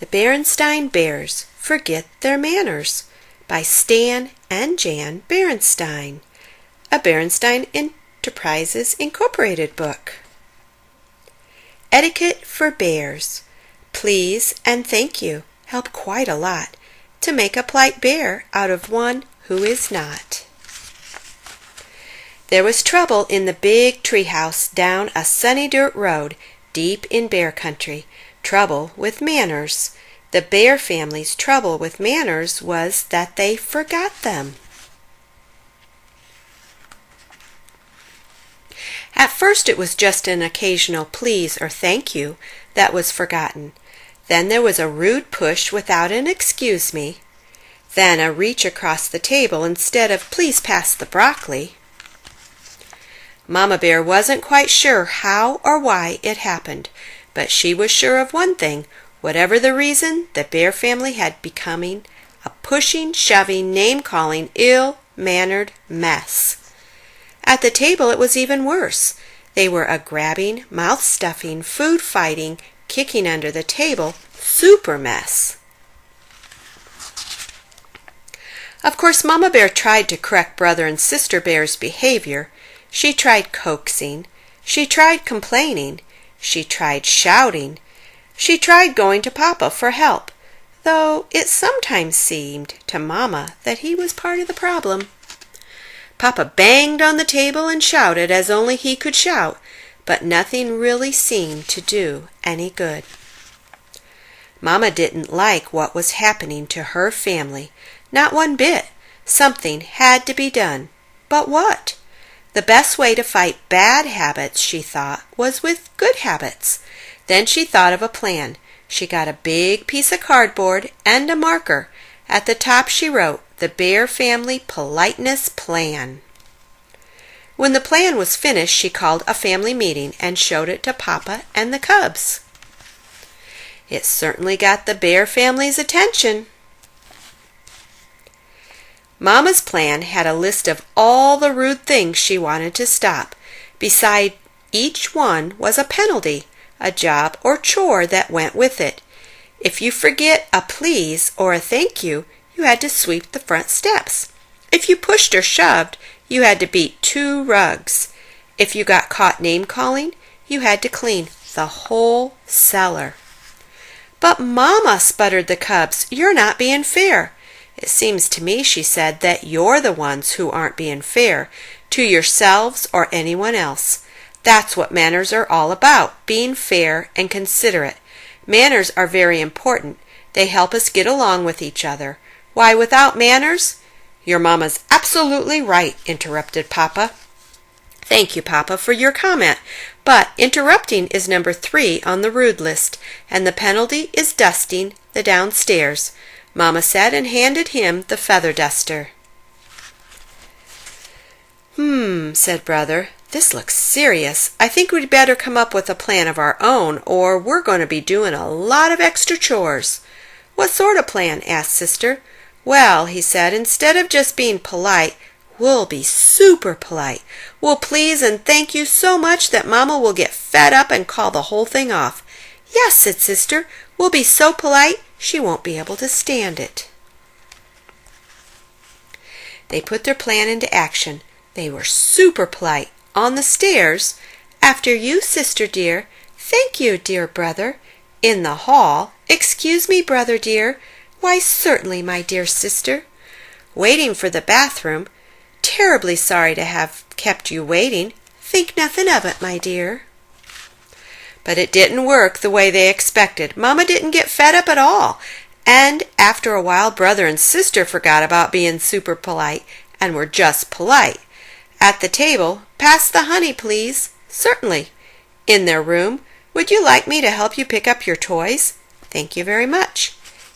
The Berenstain Bears Forget Their Manners by Stan and Jan Berenstain, a Berenstain Enterprises Incorporated book. Etiquette for bears. Please and thank you help quite a lot to make a polite bear out of one who is not. There was trouble in the big treehouse down a sunny dirt road deep in bear country. Trouble with manners. The bear family's trouble with manners was that they forgot them. At first it was just an occasional please or thank you that was forgotten. Then there was a rude push without an excuse me. Then a reach across the table instead of please pass the broccoli. Mama Bear wasn't quite sure how or why it happened, but she was sure of one thing. Whatever the reason, the bear family had becoming a pushing, shoving, name-calling, ill-mannered mess. At the table it was even worse. They were a grabbing, mouth-stuffing, food-fighting, kicking under the table, super mess. Of course, Mama Bear tried to correct Brother and Sister Bear's behavior. She tried coaxing. She tried complaining. She tried shouting. She tried going to Papa for help, though it sometimes seemed to Mama that he was part of the problem. Papa banged on the table and shouted as only he could shout, but nothing really seemed to do any good. Mama didn't like what was happening to her family, not one bit. Something had to be done. But what? The best way to fight bad habits, she thought, was with good habits. Then she thought of a plan. She got a big piece of cardboard and a marker. At the top she wrote, "The Bear Family Politeness Plan." When the plan was finished, she called a family meeting and showed it to Papa and the cubs. It certainly got the bear family's attention. Mama's plan had a list of all the rude things she wanted to stop. Beside each one was a penalty, a job or chore that went with it. If you forget a please or a thank you, you had to sweep the front steps. If you pushed or shoved, you had to beat 2 rugs. If you got caught name-calling, you had to clean the whole cellar. "But Mama," sputtered the cubs, "you're not being fair." "It seems to me," she said, "that you're the ones who aren't being fair to yourselves or anyone else. That's what manners are all about, being fair and considerate. Manners are very important. They help us get along with each other. Why, without manners—" "Your Mama's absolutely right," interrupted Papa. "Thank you, Papa, for your comment. But interrupting is number 3 on the rude list, and the penalty is dusting the downstairs," Mama said and handed him the feather duster. Said Brother. "This looks serious. I think we'd better come up with a plan of our own, or we're going to be doing a lot of extra chores." "What sort of plan?" asked Sister. "Well," he said, "instead of just being polite, we'll be super polite. We'll please and thank you so much that Mama will get fed up and call the whole thing off." "Yes," said Sister, "we'll be so polite she won't be able to stand it." They put their plan into action. They were super polite. On the stairs, "After you, Sister dear." "Thank you, dear Brother." In the hall, "Excuse me, Brother dear." "Why, certainly, my dear Sister." Waiting for the bathroom, "Terribly sorry to have kept you waiting." "Think nothing of it, my dear." But it didn't work the way they expected. Mama didn't get fed up at all. And after a while, Brother and Sister forgot about being super polite and were just polite. At the table, "Pass the honey, please." "Certainly." In their room, "Would you like me to help you pick up your toys?" "Thank you very much."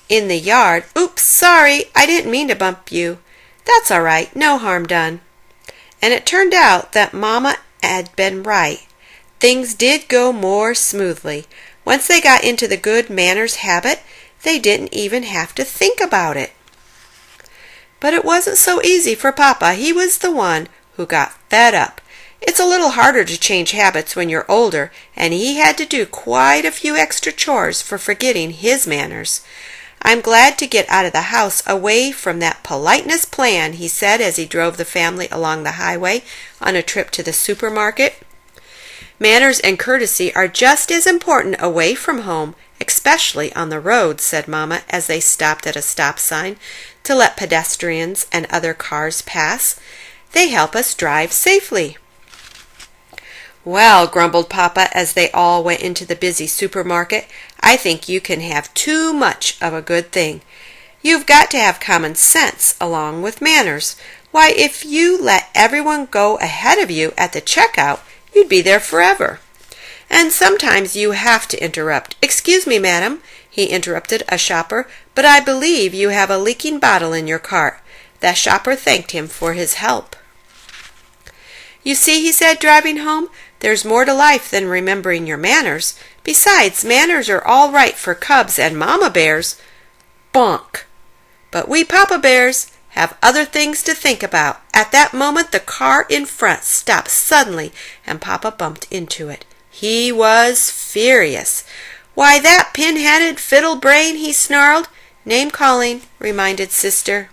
In the yard, "Oops, sorry, I didn't mean to bump you." "That's all right, no harm done." And it turned out that Mama had been right. Things did go more smoothly. Once they got into the good manners habit, they didn't even have to think about it. But it wasn't so easy for Papa. He was the one who got fed up. It's a little harder to change habits when you're older, and he had to do quite a few extra chores for forgetting his manners. I'm glad to get out of the house away from that politeness plan, he said as he drove the family along the highway on a trip to the supermarket. Manners and courtesy are just as important away from home, especially on the road, said Mama as they stopped at a stop sign to let pedestrians and other cars pass. They help us drive safely. Well, grumbled Papa as they all went into the busy supermarket, I think you can have too much of a good thing. You've got to have common sense along with manners. Why, if you let everyone go ahead of you at the checkout, you'd be there forever. And sometimes you have to interrupt. Excuse me, madam, he interrupted a shopper, but I believe you have a leaking bottle in your cart. The shopper thanked him for his help. You see, he said, driving home, there's more to life than remembering your manners. Besides, manners are all right for cubs and mama bears. Bonk! But we papa bears have other things to think about. At that moment, the car in front stopped suddenly, and Papa bumped into it. He was furious. Why, that pin-headed fiddle brain, he snarled. Name-calling, reminded Sister.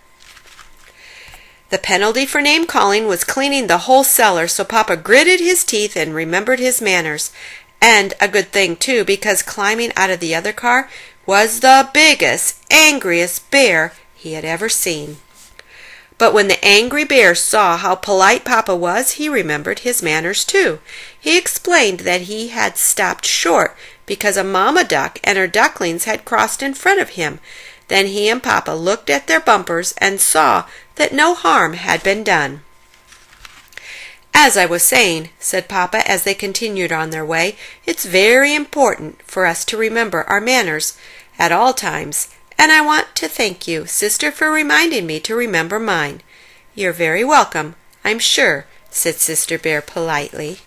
The penalty for name-calling was cleaning the whole cellar, so Papa gritted his teeth and remembered his manners. And a good thing, too, because climbing out of the other car was the biggest, angriest bear he had ever seen. But when the angry bear saw how polite Papa was, he remembered his manners, too. He explained that he had stopped short because a mama duck and her ducklings had crossed in front of him. Then he and Papa looked at their bumpers and saw that no harm had been done. As I was saying, said Papa as they continued on their way, it's very important for us to remember our manners at all times, and I want to thank you, Sister, for reminding me to remember mine. You're very welcome, I'm sure, said Sister Bear politely.